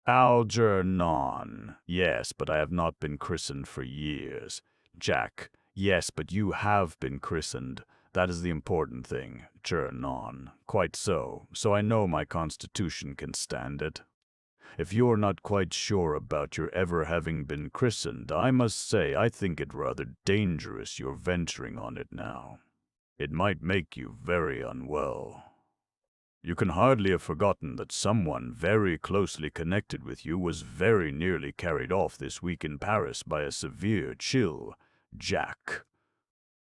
Algernon. Yes, but I have not been christened for years. Jack. Yes, but you have been christened. That is the important thing. Gernon. Quite so. So I know my constitution can stand it. If you're not quite sure about your ever having been christened, I must say I think it rather dangerous you're venturing on it now. It might make you very unwell. You can hardly have forgotten that someone very closely connected with you was very nearly carried off this week in Paris by a severe chill, Jack.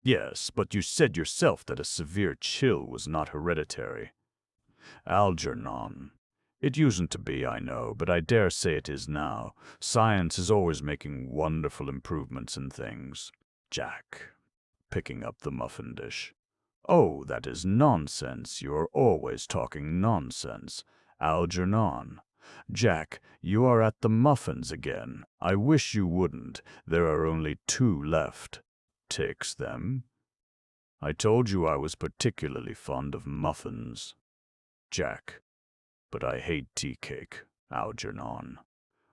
Yes, but you said yourself that a severe chill was not hereditary. Algernon. It usedn't to be, I know, but I dare say it is now. Science is always making wonderful improvements in things. Jack, picking up the muffin dish. Oh, that is nonsense. You're always talking nonsense. Algernon. Jack, you are at the muffins again. I wish you wouldn't. There are only 2 left. Takes them. I told you I was particularly fond of muffins. Jack. But I hate tea cake. Algernon.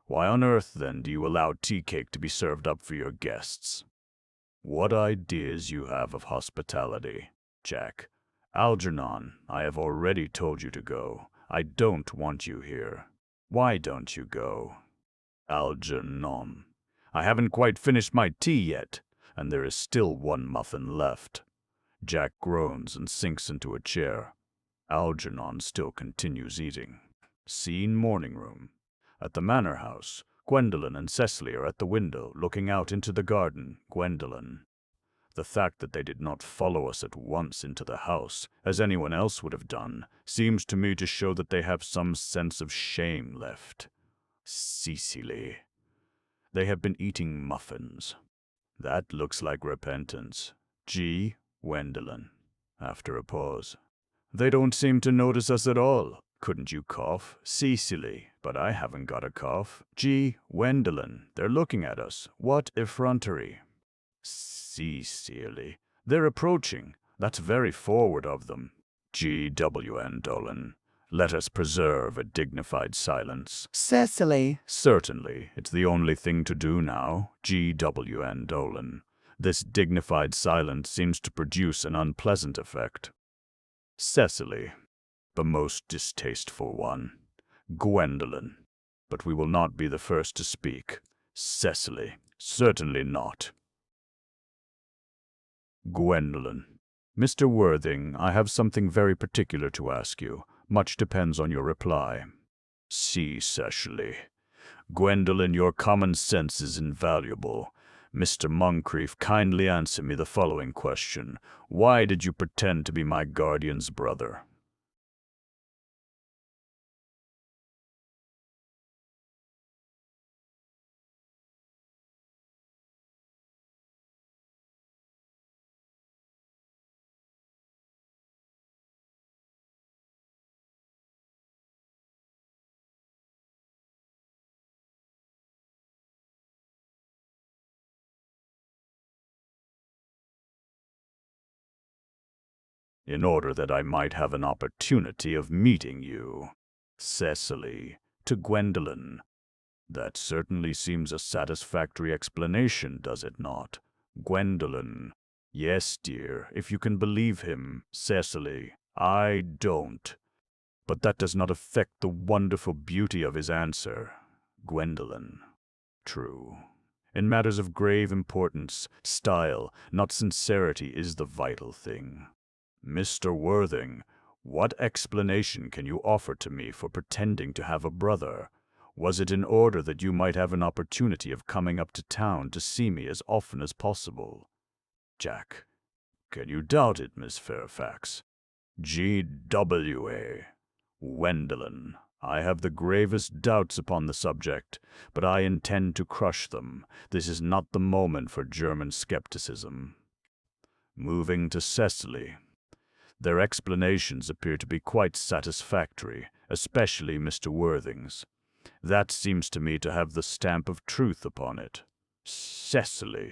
Why on earth, then, do you allow tea cake to be served up for your guests? What ideas you have of hospitality. Jack. Algernon, I have already told you to go. I don't want you here. Why don't you go? Algernon. I haven't quite finished my tea yet, and there is still 1 muffin left. Jack groans and sinks into a chair. Algernon still continues eating. Scene morning room. At the manor house, Gwendolen and Cecily are at the window, looking out into the garden. Gwendolen. The fact that they did not follow us at once into the house, as anyone else would have done, seems to me to show that they have some sense of shame left. Cecily. They have been eating muffins. That looks like repentance. Gwendolen. After a pause. They don't seem to notice us at all. Couldn't you cough? Cecily. But I haven't got a cough. Gwendolen. They're looking at us. What effrontery. Cecily. They're approaching. That's very forward of them. G.W.N. Dolan. Let us preserve a dignified silence. Cecily. Certainly. It's the only thing to do now. G.W.N. Dolan. This dignified silence seems to produce an unpleasant effect. Cecily. The most distasteful one. Gwendolen. But we will not be the first to speak. Cecily. Certainly not. Gwendolen. Mr. Worthing, I have something very particular to ask you. Much depends on your reply. Cecily. Gwendolen, your common sense is invaluable. Mr. Moncrief, kindly answer me the following question. Why did you pretend to be my guardian's brother? In order that I might have an opportunity of meeting you. Cecily. To Gwendolen. That certainly seems a satisfactory explanation, does it not? Gwendolen. Yes, dear, if you can believe him. Cecily. I don't. But that does not affect the wonderful beauty of his answer. Gwendolen. True. In matters of grave importance, style, not sincerity, is the vital thing. Mr. Worthing, what explanation can you offer to me for pretending to have a brother? Was it in order that you might have an opportunity of coming up to town to see me as often as possible? Jack. Can you doubt it, Miss Fairfax? G.W.A. Gwendolen. I have the gravest doubts upon the subject, but I intend to crush them. This is not the moment for German skepticism. Moving to Cecily. Their explanations appear to be quite satisfactory, especially Mr. Worthing's. That seems to me to have the stamp of truth upon it. Cecily.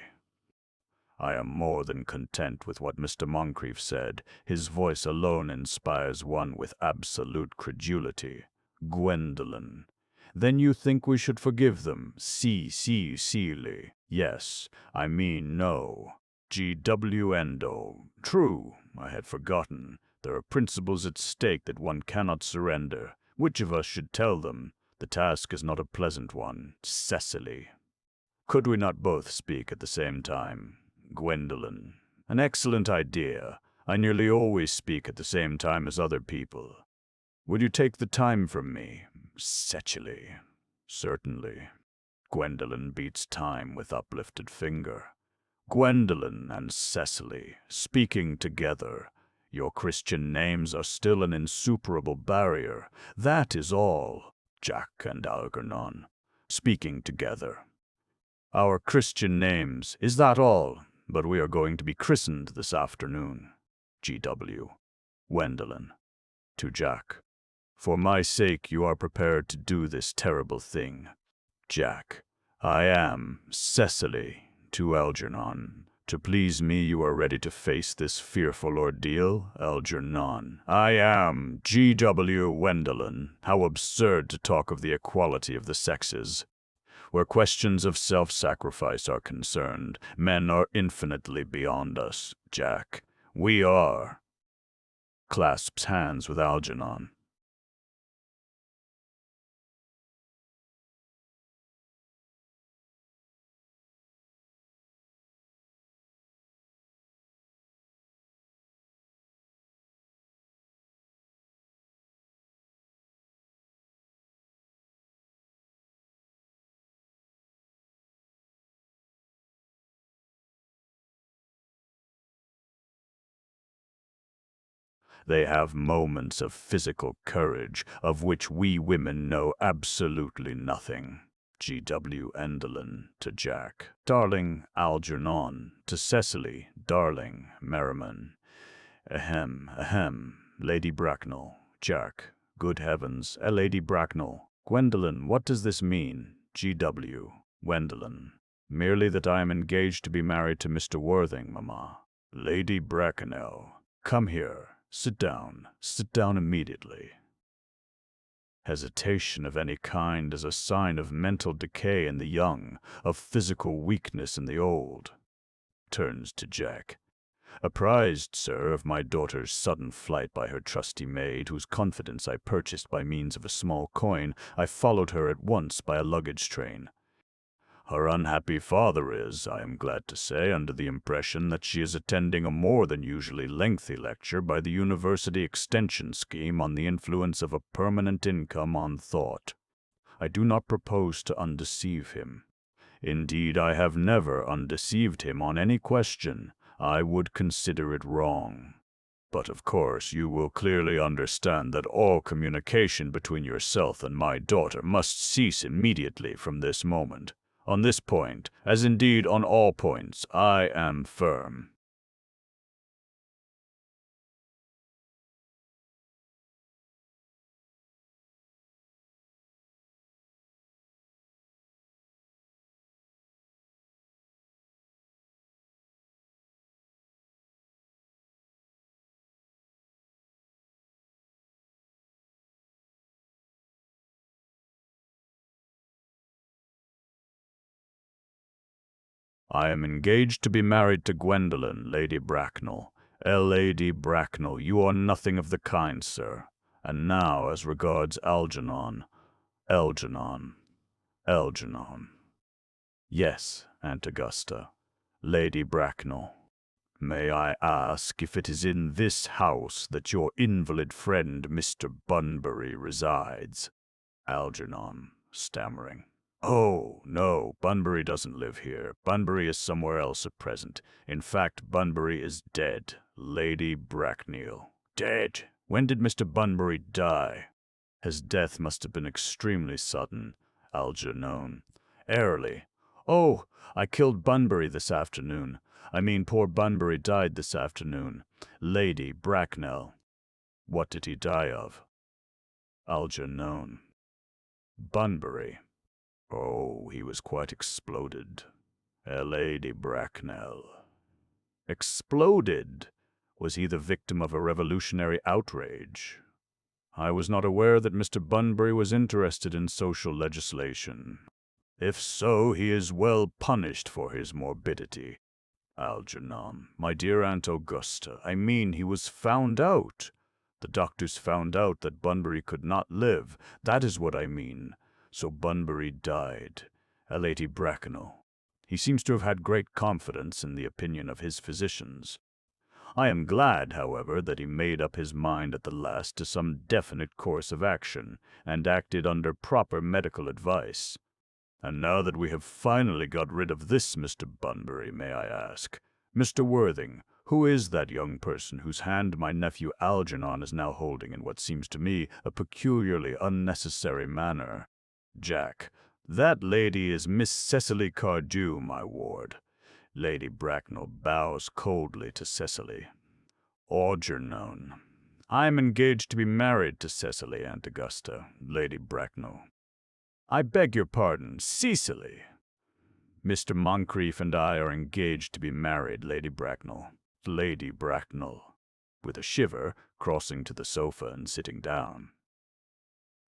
I am more than content with what Mr. Moncrief said. His voice alone inspires one with absolute credulity. Gwendolen. Then you think we should forgive them? Silly. Yes, I mean no. G.W. Endo. True, I had forgotten. There are principles at stake that one cannot surrender. Which of us should tell them? The task is not a pleasant one. Cecily. Could we not both speak at the same time? Gwendolen. An excellent idea. I nearly always speak at the same time as other people. Would you take the time from me? Cecily. Certainly. Gwendolen beats time with uplifted finger. Gwendolen and Cecily, speaking together. Your Christian names are still an insuperable barrier. That is all. Jack and Algernon, speaking together. Our Christian names, is that all? But we are going to be christened this afternoon. G.W. Gwendolen. To Jack. For my sake you are prepared to do this terrible thing. Jack. I am. Cecily. To Algernon. To please me you are ready to face this fearful ordeal? Algernon. I am. G.W. Gwendolen. How absurd to talk of the equality of the sexes. Where questions of self-sacrifice are concerned, men are infinitely beyond us, Jack. We are. Clasps hands with Algernon. They have moments of physical courage, of which we women know absolutely nothing. G.W. Endelin to Jack. Darling Algernon. To Cecily. Darling Merriman. Ahem. Lady Bracknell. Jack. Good heavens, a Lady Bracknell. Gwendolen, what does this mean? G.W. Gwendolen. Merely that I am engaged to be married to Mr. Worthing, Mamma. Lady Bracknell. Come here. Sit down immediately. Hesitation of any kind is a sign of mental decay in the young, of physical weakness in the old. Turns to Jack. Apprised, sir, of my daughter's sudden flight by her trusty maid, whose confidence I purchased by means of a small coin, I followed her at once by a luggage train. Her unhappy father is, I am glad to say, under the impression that she is attending a more than usually lengthy lecture by the University Extension Scheme on the influence of a permanent income on thought. I do not propose to undeceive him. Indeed, I have never undeceived him on any question. I would consider it wrong. But of course you will clearly understand that all communication between yourself and my daughter must cease immediately from this moment. On this point, as indeed on all points, I am firm. I am engaged to be married to Gwendolen, Lady Bracknell. Lady Bracknell, you are nothing of the kind, sir. And now, as regards Algernon. Algernon. Yes, Aunt Augusta. Lady Bracknell. May I ask if it is in this house that your invalid friend Mr. Bunbury resides? Algernon, stammering. Oh, no, Bunbury doesn't live here. Bunbury is somewhere else at present. In fact, Bunbury is dead. Lady Bracknell. Dead? When did Mr. Bunbury die? His death must have been extremely sudden. Algernon. Early. Oh, I killed Bunbury this afternoon. I mean, poor Bunbury died this afternoon. Lady Bracknell. What did he die of? Algernon. Bunbury. Oh, he was quite exploded. Lady Bracknell. Exploded? Was he the victim of a revolutionary outrage? I was not aware that Mr. Bunbury was interested in social legislation. If so, he is well punished for his morbidity. Algernon, my dear Aunt Augusta, I mean he was found out. The doctors found out that Bunbury could not live. That is what I mean. So Bunbury died. Lady Bracknell. He seems to have had great confidence in the opinion of his physicians. I am glad, however, that he made up his mind at the last to some definite course of action, and acted under proper medical advice. And now that we have finally got rid of this Mr. Bunbury, may I ask, Mr. Worthing, who is that young person whose hand my nephew Algernon is now holding in what seems to me a peculiarly unnecessary manner? Jack, that lady is Miss Cecily Cardew, my ward. Lady Bracknell bows coldly to Cecily. Algernon. I am engaged to be married to Cecily, Aunt Augusta, Lady Bracknell. I beg your pardon, Cecily. Mr. Moncrief and I are engaged to be married, Lady Bracknell. Lady Bracknell, with a shiver, crossing to the sofa and sitting down.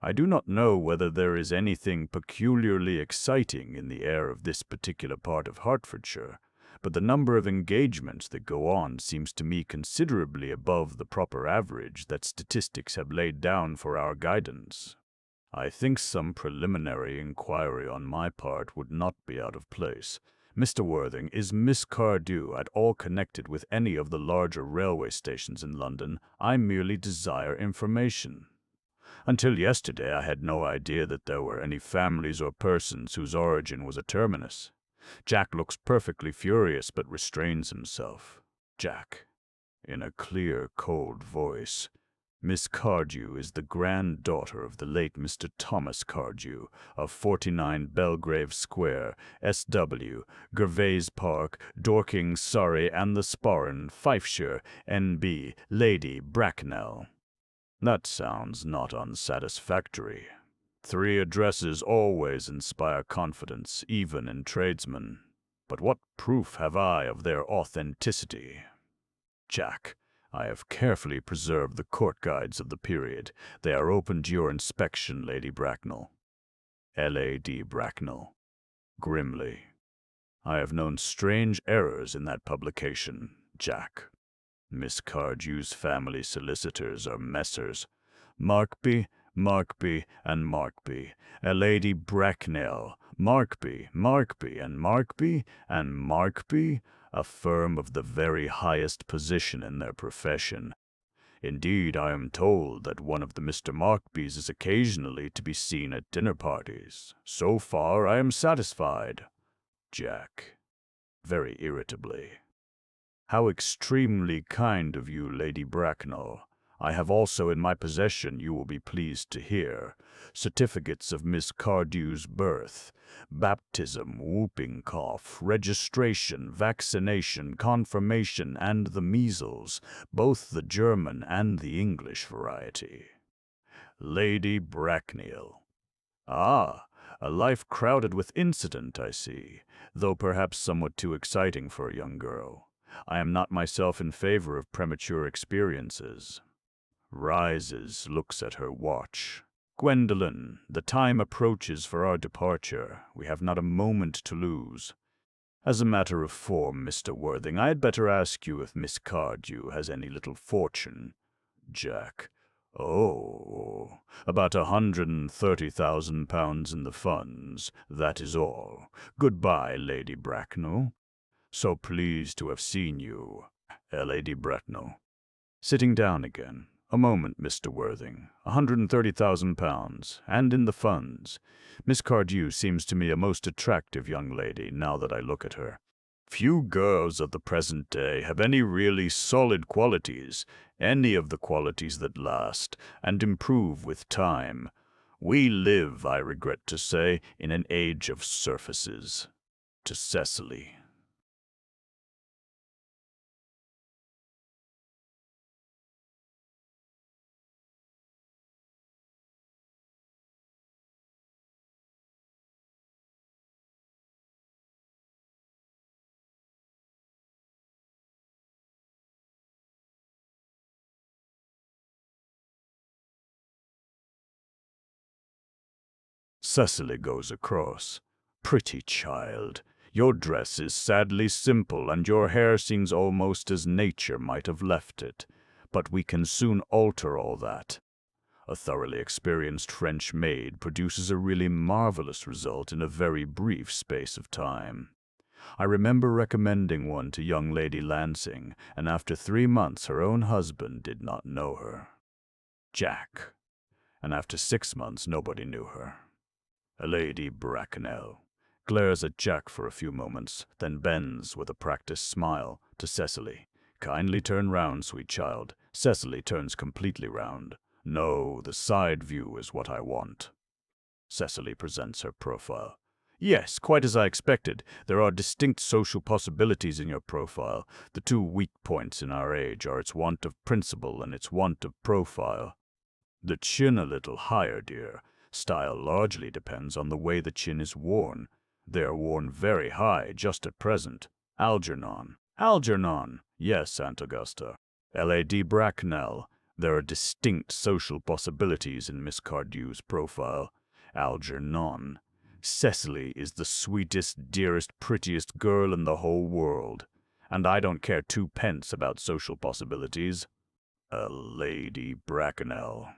I do not know whether there is anything peculiarly exciting in the air of this particular part of Hertfordshire, but the number of engagements that go on seems to me considerably above the proper average that statistics have laid down for our guidance. I think some preliminary inquiry on my part would not be out of place. Mr. Worthing, is Miss Cardew at all connected with any of the larger railway stations in London? I merely desire information. Until yesterday I had no idea that there were any families or persons whose origin was a terminus. Jack looks perfectly furious but restrains himself. Jack, in a clear, cold voice, Miss Cardew is the granddaughter of the late Mr. Thomas Cardew, of 49 Belgrave Square, S.W., Gervais Park, Dorking, Surrey, and the Sporran, Fifeshire, N.B., Lady Bracknell. That sounds not unsatisfactory. 3 addresses always inspire confidence, even in tradesmen. But what proof have I of their authenticity? Jack, I have carefully preserved the court guides of the period. They are open to your inspection, Lady Bracknell. L.A.D. Bracknell. Grimly. I have known strange errors in that publication, Jack. Miss Cardew's family solicitors are Messrs. Markby, and Markby. Lady Bracknell. Markby, and Markby, and Markby, a firm of the very highest position in their profession. Indeed, I am told that one of the Mr. Markbys is occasionally to be seen at dinner parties. So far, I am satisfied. Jack, very irritably. How extremely kind of you, Lady Bracknell. I have also in my possession, you will be pleased to hear, certificates of Miss Cardew's birth, baptism, whooping cough, registration, vaccination, confirmation, and the measles, both the German and the English variety. Lady Bracknell. Ah, a life crowded with incident, I see, though perhaps somewhat too exciting for a young girl. I am not myself in favor of premature experiences. Rises, looks at her watch. Gwendolen, the time approaches for our departure. We have not a moment to lose. As a matter of form, Mr. Worthing, I had better ask you if Miss Cardew has any little fortune. Jack. Oh, about £130,000 in the funds, that is all. Goodbye, Lady Bracknell. So pleased to have seen you, Lady Bracknell. Sitting down again. A moment, Mr. Worthing. £130,000, and in the funds. Miss Cardew seems to me a most attractive young lady, now that I look at her. Few girls of the present day have any really solid qualities, any of the qualities that last, and improve with time. We live, I regret to say, in an age of surfaces. To Cecily. Cecily goes across. Pretty child, your dress is sadly simple and your hair seems almost as nature might have left it. But we can soon alter all that. A thoroughly experienced French maid produces a really marvelous result in a very brief space of time. I remember recommending one to young Lady Lansing, and after 3 months her own husband did not know her. Jack. And after 6 months nobody knew her. Lady Bracknell glares at Jack for a few moments, then bends with a practiced smile to Cecily. Kindly turn round, sweet child. Cecily turns completely round. No, the side view is what I want. Cecily presents her profile. Yes, quite as I expected. There are distinct social possibilities in your profile. The two weak points in our age are its want of principle and its want of profile. The chin a little higher, dear. Style largely depends on the way the chin is worn. They are worn very high just at present. Algernon. Algernon. Yes, Aunt Augusta. Lady Bracknell. There are distinct social possibilities in Miss Cardew's profile. Algernon. Cecily is the sweetest, dearest, prettiest girl in the whole world. And I don't care 2 pence about social possibilities. Lady Bracknell.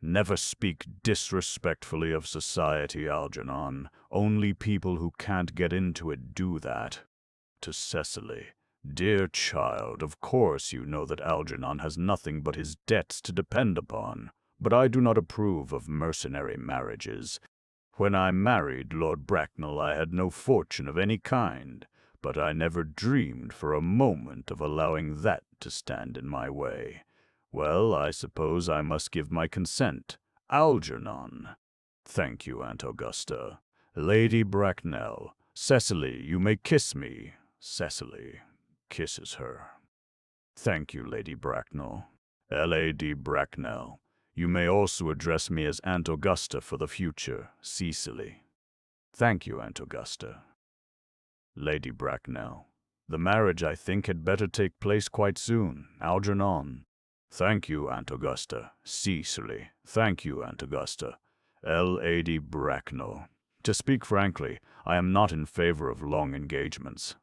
Never speak disrespectfully of society, Algernon. Only people who can't get into it do that. To Cecily. Dear child, of course you know that Algernon has nothing but his debts to depend upon. But I do not approve of mercenary marriages. When I married Lord Bracknell I had no fortune of any kind, but I never dreamed for a moment of allowing that to stand in my way. Well, I suppose I must give my consent. Algernon. Thank you, Aunt Augusta. Lady Bracknell. Cecily, you may kiss me. Cecily kisses her. Thank you, Lady Bracknell. Lady Bracknell. You may also address me as Aunt Augusta for the future, Cecily. Thank you, Aunt Augusta. Lady Bracknell. The marriage, I think, had better take place quite soon. Algernon. Thank you, Aunt Augusta. Cecily. Thank you, Aunt Augusta. Lady Bracknell. To speak frankly, I am not in favor of long engagements.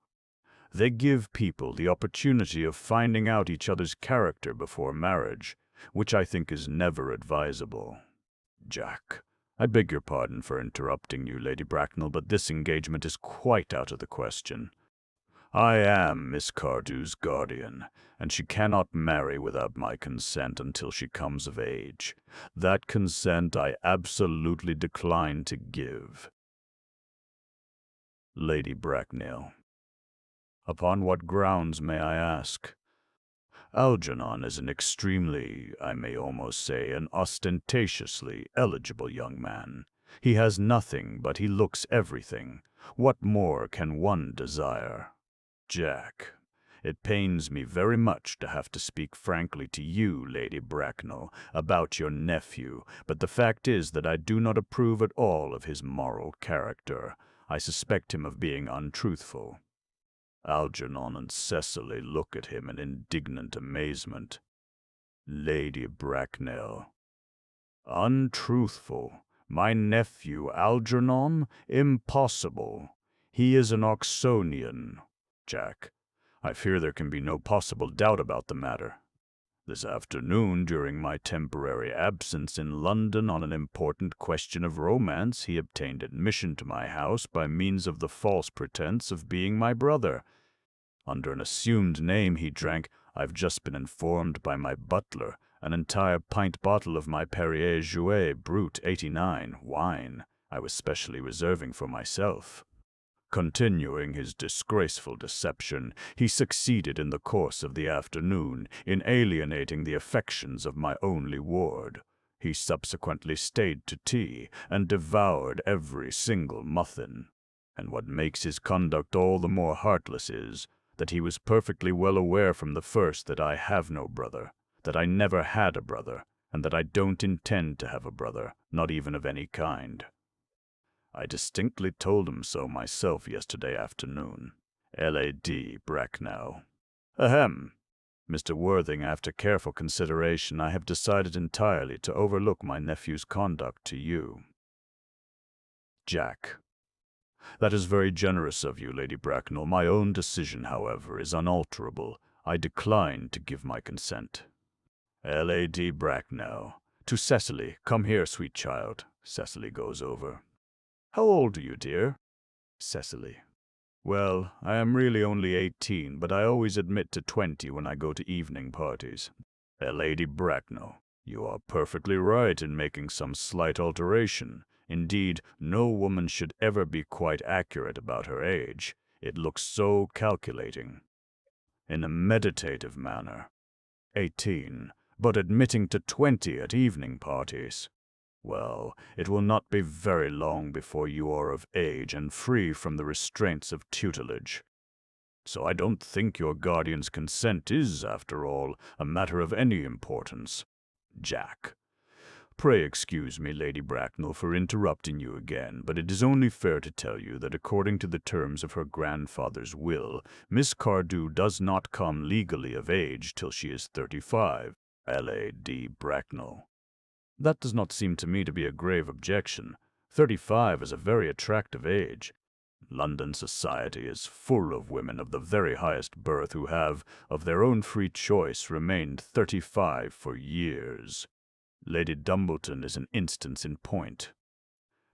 They give people the opportunity of finding out each other's character before marriage, which I think is never advisable. Jack. I beg your pardon for interrupting you, Lady Bracknell, but this engagement is quite out of the question. I am Miss Cardew's guardian, and she cannot marry without my consent until she comes of age. That consent I absolutely decline to give. Lady Bracknell. Upon what grounds, may I ask? Algernon is an extremely, I may almost say, an ostentatiously eligible young man. He has nothing, but he looks everything. What more can one desire? Jack. It pains me very much to have to speak frankly to you, Lady Bracknell, about your nephew, but the fact is that I do not approve at all of his moral character. I suspect him of being untruthful. Algernon and Cecily look at him in indignant amazement. Lady Bracknell. Untruthful? My nephew Algernon? Impossible. He is an Oxonian. Jack. I fear there can be no possible doubt about the matter. This afternoon, during my temporary absence in London on an important question of romance, he obtained admission to my house by means of the false pretense of being my brother. Under an assumed name he drank, I've just been informed by my butler, an entire pint bottle of my Perrier Jouet Brut 89 wine I was specially reserving for myself. Continuing his disgraceful deception, he succeeded in the course of the afternoon in alienating the affections of my only ward. He subsequently stayed to tea and devoured every single muffin. And what makes his conduct all the more heartless is that he was perfectly well aware from the first that I have no brother, that I never had a brother, and that I don't intend to have a brother, not even of any kind. I distinctly told him so myself yesterday afternoon. Lady Bracknell. Ahem. Mr. Worthing, after careful consideration, I have decided entirely to overlook my nephew's conduct to you. Jack. That is very generous of you, Lady Bracknell. My own decision, however, is unalterable. I decline to give my consent. Lady Bracknell. To Cecily. Come here, sweet child. Cecily goes over. How old are you, dear? Cecily. Well, I am really only 18, but I always admit to 20 when I go to evening parties. Lady Bracknell. You are perfectly right in making some slight alteration. Indeed, no woman should ever be quite accurate about her age. It looks so calculating. In a meditative manner. 18, but admitting to 20 at evening parties. Well, it will not be very long before you are of age and free from the restraints of tutelage. So I don't think your guardian's consent is, after all, a matter of any importance. Jack. Pray excuse me, Lady Bracknell, for interrupting you again, but it is only fair to tell you that according to the terms of her grandfather's will, Miss Cardew does not come legally of age till she is 35. Lady Bracknell. That does not seem to me to be a grave objection. 35 is a very attractive age. London society is full of women of the very highest birth who have, of their own free choice, remained 35 for years. Lady Dumbleton is an instance in point.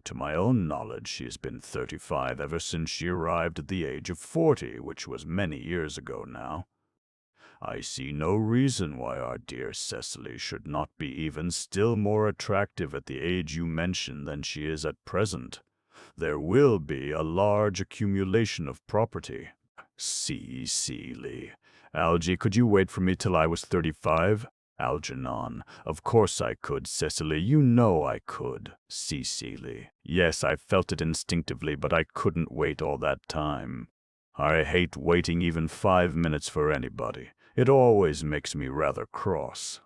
To my own knowledge, she has been 35 ever since she arrived at the age of 40, which was many years ago now. I see no reason why our dear Cecily should not be even still more attractive at the age you mention than she is at present. There will be a large accumulation of property. Cecily. Algy, could you wait for me till I was 35? Algernon. Of course I could, Cecily. You know I could. Cecily. Yes, I felt it instinctively, but I couldn't wait all that time. I hate waiting even 5 minutes for anybody. It always makes me rather cross.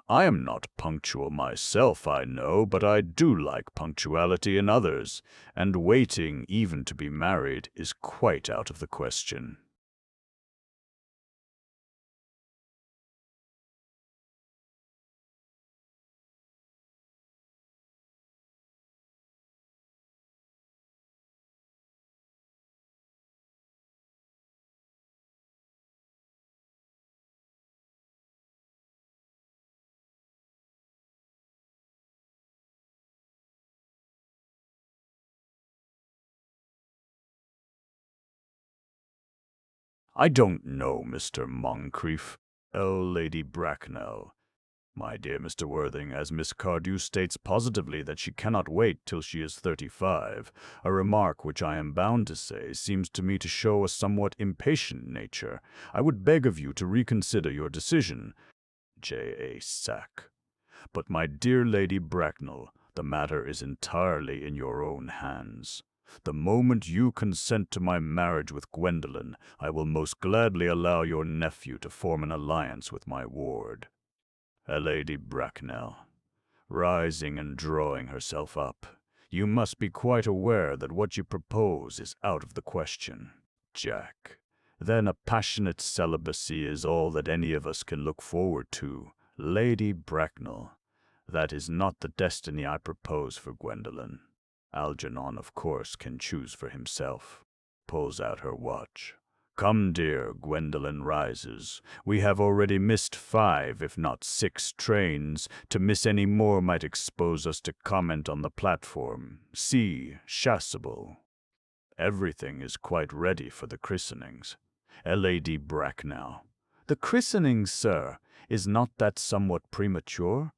I am not punctual myself, I know, but I do like punctuality in others, and waiting even to be married is quite out of the question. I don't know, Mr. Moncrief. Oh, Lady Bracknell. My dear Mr. Worthing, as Miss Cardew states positively that she cannot wait till she is 35, a remark which I am bound to say seems to me to show a somewhat impatient nature. I would beg of you to reconsider your decision. J.A. Sack. But my dear Lady Bracknell, the matter is entirely in your own hands. The moment you consent to my marriage with Gwendolen, I will most gladly allow your nephew to form an alliance with my ward. Lady Bracknell, rising and drawing herself up, you must be quite aware that what you propose is out of the question. Jack, then a passionate celibacy is all that any of us can look forward to. Lady Bracknell, that is not the destiny I propose for Gwendolen. Algernon, of course, can choose for himself. Pulls out her watch. Come, dear, Gwendolen rises. We have already missed 5, if not 6 trains. To miss any more might expose us to comment on the platform. See, Chasuble. Everything is quite ready for the christenings. Lady Bracknell. The christenings, sir, is not that somewhat premature?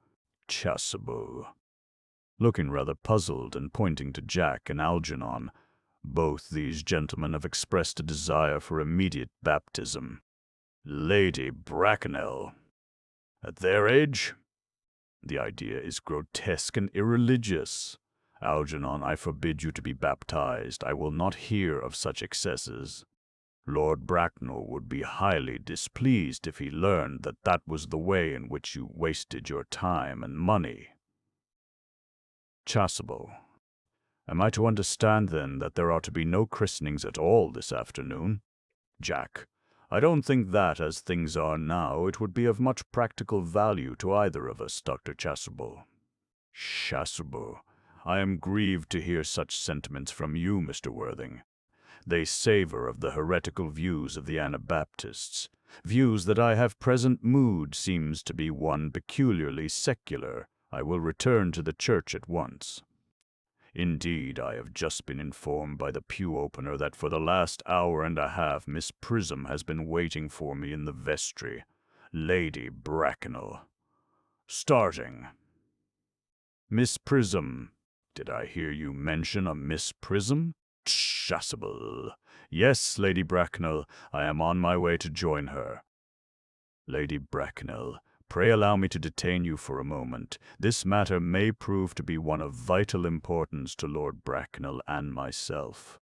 Chasuble. Looking rather puzzled and pointing to Jack and Algernon, both these gentlemen have expressed a desire for immediate baptism. Lady Bracknell. At their age? The idea is grotesque and irreligious. Algernon, I forbid you to be baptized. I will not hear of such excesses. Lord Bracknell would be highly displeased if he learned that that was the way in which you wasted your time and money. Chasuble. Am I to understand, then, that there are to be no christenings at all this afternoon? Jack. I don't think that, as things are now, it would be of much practical value to either of us, Dr. Chasuble. Chasuble. I am grieved to hear such sentiments from you, Mr. Worthing. They savor of the heretical views of the Anabaptists, views that I have present mood seems to be one peculiarly secular. I will return to the church at once. Indeed, I have just been informed by the pew opener that for the last hour and a half Miss Prism has been waiting for me in the vestry. Lady Bracknell. Starting. Miss Prism. Did I hear you mention a Miss Prism? Chasuble. Yes, Lady Bracknell, I am on my way to join her. Lady Bracknell, pray allow me to detain you for a moment. This matter may prove to be one of vital importance to Lord Bracknell and myself.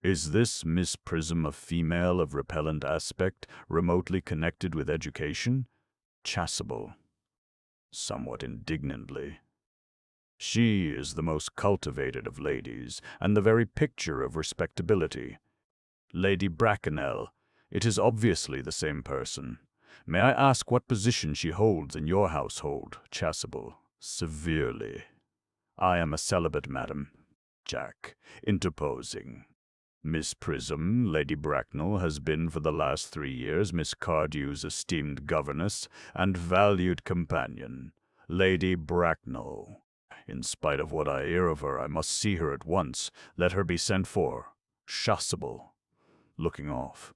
Is this Miss Prism a female of repellent aspect, remotely connected with education? Chasuble. Somewhat indignantly. She is the most cultivated of ladies, and the very picture of respectability. Lady Bracknell, it is obviously the same person. May I ask what position she holds in your household? Chasuble, severely. I am a celibate, madam. Jack, interposing. Miss Prism, Lady Bracknell, has been for the last 3 years Miss Cardew's esteemed governess and valued companion. Lady Bracknell. In spite of what I hear of her, I must see her at once. Let her be sent for. Chasuble. Looking off.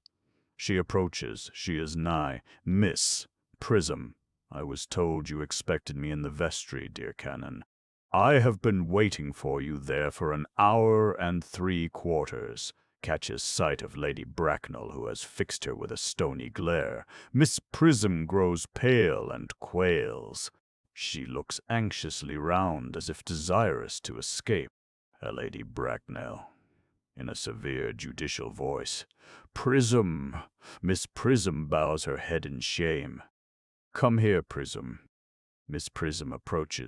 She approaches. She is nigh. Miss Prism. I was told you expected me in the vestry, dear Canon. I have been waiting for you there for an hour and 3/4. Catches sight of Lady Bracknell, who has fixed her with a stony glare. Miss Prism grows pale and quails. She looks anxiously round, as if desirous to escape. Lady Bracknell, in a severe, judicial voice. Prism! Miss Prism bows her head in shame. Come here, Prism. Miss Prism approaches.